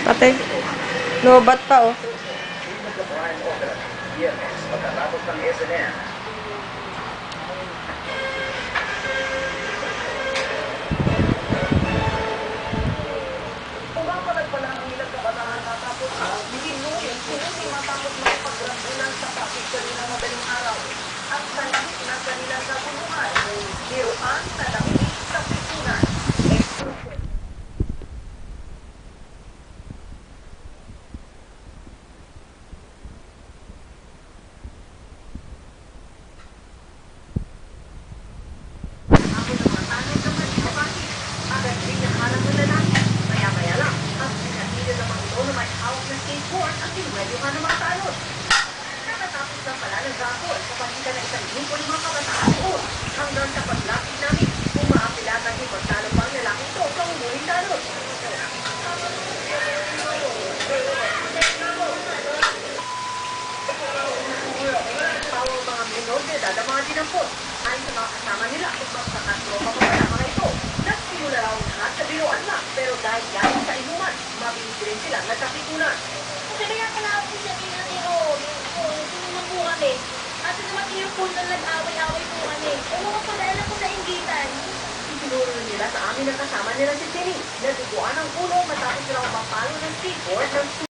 Ate, lobat pa oh. Pagkatapos ng SNM, pumapalag pala ang ilang kabataan matapos minunit kung hindi matapos makipagrambulan sa traffic kanina madaling araw at sa langit ng kanilang nabulungan, biruan na nakinig sa pikunan. Skateboard at tinwedyohan ng mga talon. Nakatapos lang pala ng gapon sa pagitan ng isang grupo ng mga kabataan doon. Hanggang sa paglapit namin, umaapila at ipagtalo pa ang lalaki ito sa umuling talon. Pawang mga menor na dadama din ang pot. Ayon sa mga kasama nila at magkakatropa pa pala mga ito. Nagsimula raw lahat sa biruan lang, pero dahil yan sa inuman, mabilis rin silang nagkapikunan. Kasi kaya pala ako sabihin natin, oh, sinuman po kami. At naman yung punto nag-away-away po kami. Oo, padala ko sa inggitan. Itinuro nila sa amin ang kasama nila si Jenny. Naduguan ang ulo matapos silang mapalo ng skateboard ng